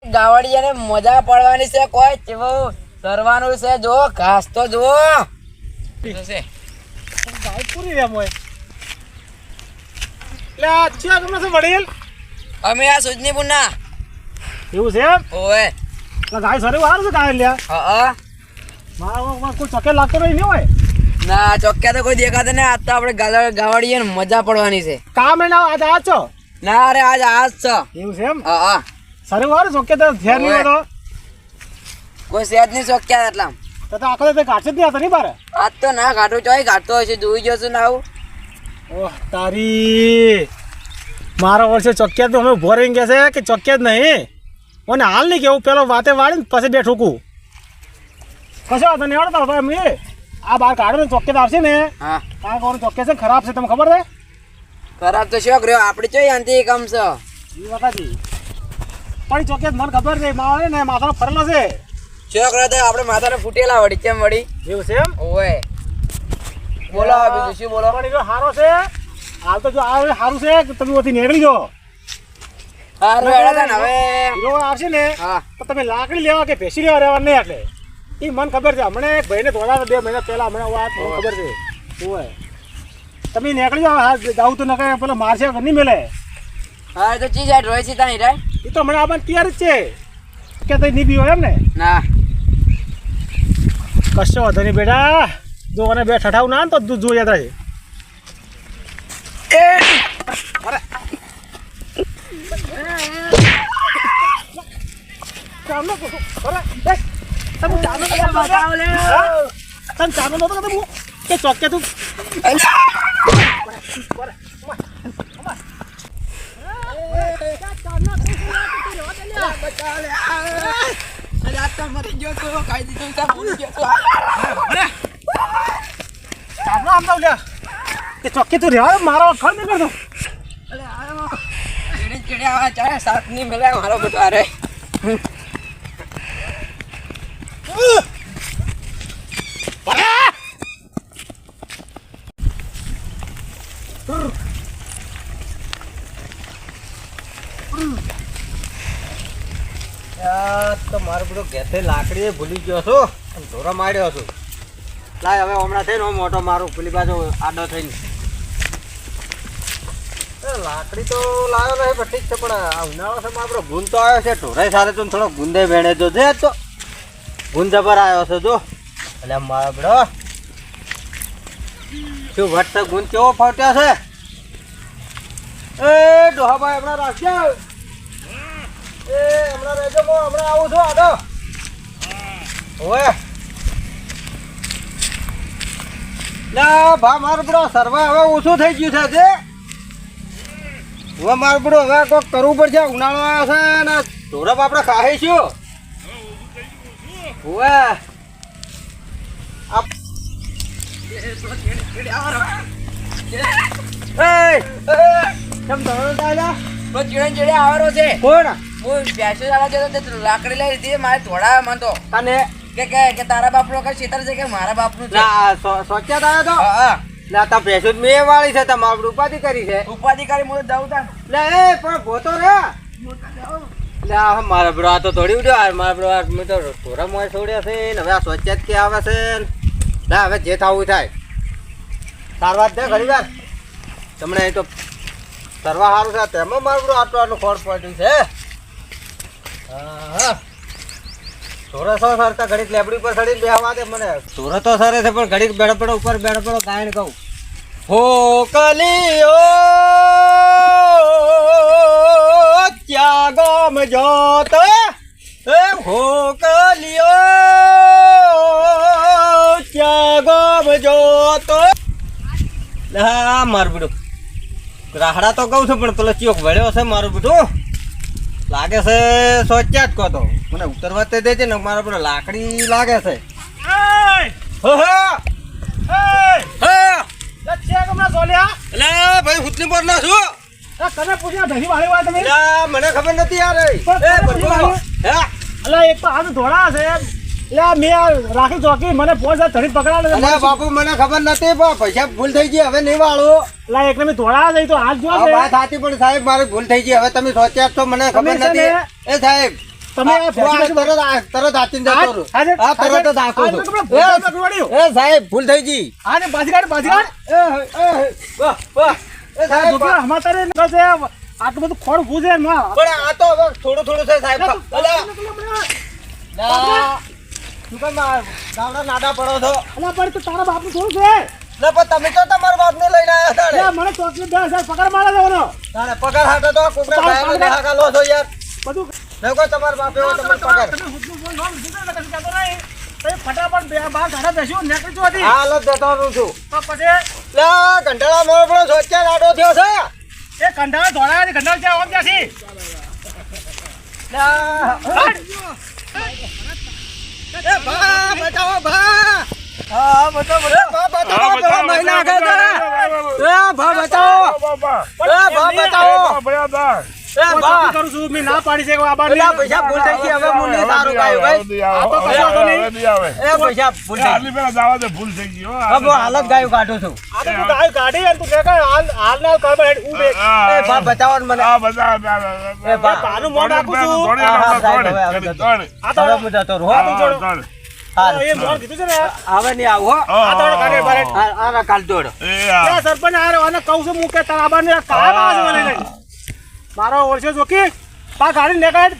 ગાવડિયાને મજા પડવાની છે કોઈ કેવું કરવાનું છે જો ઘાસ તો જો પૂરી રે મોય લે આ ચિયા તમને છે વડીલ અમે આ સુજની પુના એવું છે એમ ઓએ ગાય સરે વાર છે ગાય લ્યા હા મારા કોઈ ચકે લાગતો નહીં હોય ના ચોક્યા તો કોઈ દેખાતો ને આજ તો આપણે ગાવડિયાને મજા પડવાની છે કામ એના આજ આ છો ના અરે આજ છે એવું છે એમ હા સરે વાર ચોકે તો ધ્યાન નહીં હોય તો કોઈ સેજ નહીં ચોક્યા એટલા તો આખો તો કાચે જ નહીં હતા નહીં બારે આજ તો ના ઘાટું ચોય ઘાટતો હશે જોઈ જશું ને આવું ઓહ તારી મારા વર્ષે ચોક્યા તો અમે ઉભો રહી ગયા છે કે ચોક્યા જ નહીં મને હાલ નહીં કેવું પેલો વાતે વાળીને પછી બે ઠોકું કશો વાંધો નહીં આવડતા ભાઈ અમે આ બહાર કાઢો ને ચોક્યા આવશે ને હા કારણ કે ચોક્યા છે ખરાબ છે તમને ખબર છે ખરાબ તો શોખ રહ્યો આપણે ચોય અંતે કમ છે એ વખત પણ ચોક્યા મને ખબર છે મારે ને માથાનો ફરેલો છે શોખ રહ્યો તો આપણે માથાને ફૂટેલા વળી કેમ વળી એવું છે એમ ઓએ બોલો બીજું શું બોલો પણ એ સારો છે હાલ તો જો આ સારું છે કે તમે ઓથી નીકળી જાઓ હારું હેડા તા ને હવે હીરો આવશે ને હા તો તમે લાકડી લેવા કે ભેસી લેવા રહેવા નહીં એટલે એ મને ખબર છે હમણાં એક ભાઈને ધોળા 2 મહિના પહેલા હમણાં વાત મને ખબર છે ઓય તમે નીકળી જાઓ હા જાવ તો નકે પેલો મારશે કે નહીં મેલે હા તો ચીજ હેડ રોય છે તાઈ રે એ તો હમણાં આપણને તૈયાર જ છે કે તઈ નહીં પીવો એમ ને ના કશો વાંધો નહીં બેટા જો મને બે ઠઠાવ ના ને તો દૂધ જો યાદ રહે ચાલો તમે ચાલો તમે ચાલો નતો તમે કે ચોકે તું ચોકે તું રેવા મારો ખર નહીં કરતો સાત ની મળે મારો બેટા રે તો મારો બધો ઘેરથી લાકડી ભૂલી ગયો છું અને ઢોરા માર્યો છું લાય હવે હમણાં થઈને મોટો મારું પેલી બાજુ આડો થઈને લાકડી તો લાવ્યો નહીં પણ ઠીક છે પણ આ ઉનાળો છે આપણો ગુંદ તો આવ્યો છે ઢોરાય સારે તો થોડો ગુંદે ભેણે જો છે તો ગુંદ જબર આવ્યો છે જો એટલે મારો બડો શું વટ ગુંદ કેવો ફાટ્યા છે એ ડોહાભાઈ હમણાં રાખ્યા એ હમણાં રહેજો હું હમણાં આવું છું આડો ઓય ના ભા મારું બડો સર્વા હવે ઓછું થઈ ગયું છે હવે મારું બડો હવે કોઈક કરવું પડશે ઉનાળો આવ્યો છે ને ઢોરપ આપણે ખાઈશું ઓય ચીડે આવરો છે કોણ હું પ્યાસો ચાલા જતો તે લાકડી લઈ લીધી મારે થોડા મનતો અને કે તારા બાપનો કઈ ખેતર છે કે મારા બાપનું છે સોચ્યા આવ્યો તો હા ના તા ભેંસો મેં વાળી છે તમારું ઉપાધિ કરી છે ઉપાધિ કરી હું દઉં તા લે એ પણ ભોતો રે લે આ મારા બડો આ તો થોડી ઉડ્યો મારા બડો મેં તો થોડા મોય છોડ્યા છે ને હવે આ સોચ્યા જ કે આવે છે લે હવે જે થવું થાય સારવાર દે ઘણી વાર તમને અહીં તો સરવા સારું છે તેમાં મારું બડો આટલું ખોટ પડ્યું છે હા થોડા સો સરતા ઘડીક લેબડી પર ચડીને બેહવા દે મને થોડો તો સરે છે પણ ઘડીક બેડો પડો ઉપર બેડો પડો કાંઈ કહું હો કલિયો ક્યાં ગામ જોત એ હો કલિયો ક્યાં ગામ જોત હા મારું બધું રાહડા તો કહું છું પણ પેલો ચિયોક વળ્યો છે મારું બધું લાગે છે સોચ્યા જ કહો તો મને ઉતરવા તે દે છે ને મારા પર લાકડી લાગે છે ભાઈ હુતની પર ના છું તમે પૂછ્યા ધરી વાળી વાત તમે મને ખબર નથી યાર એક તો હાથ ધોળા છે મેં રાખી ચોકી મને પોચ ધરી પકડા બાપુ મને ખબર નથી પૈસા ભૂલ થઈ ગઈ હવે નહીં વાળું એક તમે ધોળા જઈ તો હાથ જો વાત સાચી પણ સાહેબ મારી ભૂલ થઈ ગઈ હવે તમે સોચ્યા છો મને ખબર નથી એ સાહેબ તમે આ ભેંસી તરત હાથીને જતો રહો. આજે હા, તરત જ આખો આજે છો. તો પેલા ભેંસા પકડવાડ્યું. એ સાહેબ ભૂલ થઈ ગઈ. આને બાજીગાડ બાજીગાડ વાહ, વાહ. એ સાહેબ, છોકરા અમારે નીકળશે આટલું બધું ખોળ ભૂજે માં પણ આ તો હવે થોડું છે સાહેબ. અલા, દુકાનમાં ગામડા નાડા પડો છો. અલા પણ તો તારા બાપનું થોડું છે લે, પણ તમે તો તમારા બાપને લઈને આયા હતા ને. લે, મને ચોકલેટ 10,000 પગાર મારે દેવાનો તારે પગાર હાટે તો કોકના તારા ભાઈને પગાર- હાકા લો છો યાર. બધું ને કોઈ તમારા બાપે હોય તમને પગાર. તમે હુજનું બોલ નામ દીધું ને કશું કહેતો નહીં. તમે ફટાફટ બે બાર ઘાડા બેસ્યું નીકળી જો હતી હાલ જ જતો રહું છું. તો પછી લે, ઘંટાળા મોર પણ સોચ્યા રાડો થયો છે. એ કંટાળા ધોળાયા છે, કંટાળા ક્યાં આમ ક્યાંથી લે, એ ભા, બચાવો ભા. હા, બચાવો, ભા, બચાવો, ભા, મહિના આગળ છે. એ ભા, બચાવો. એ ભા, બચાવો. એ ભા. કરું છું મેં ના પાડી છે કે આ બાર પેલા પૈસા ભૂલ થઈ ગઈ, હવે હું નહીં સારું ગાયું ભાઈ. આ તો કશો વાંધો નહીં. એ પૈસા ભૂલ થઈ ગઈ. હવે હું હાલત ગાયું કાઢું છું. આ તો તું ગાય કાઢી અને તું દેખાય હાલ ના કર હેડ ઉભે એ ભા, બચાવો ને મને. એ ભા. પાનું મોઢ આપું છું હા, હા, સાહેબ, હવે જતો. આ તો હવે હું જતો રહું, હો. એ મોઢ કીધું છે ને હવે નહીં આવું, હો. આ તો કાઢે બારે આ કાલ દોડો. ત્યાં સરપંચ આયો અને કહું છું મુકે તારા આબાને કામ આવે છે મને મારો ઓળખ્યો જોકી પા ગાડી નીકળ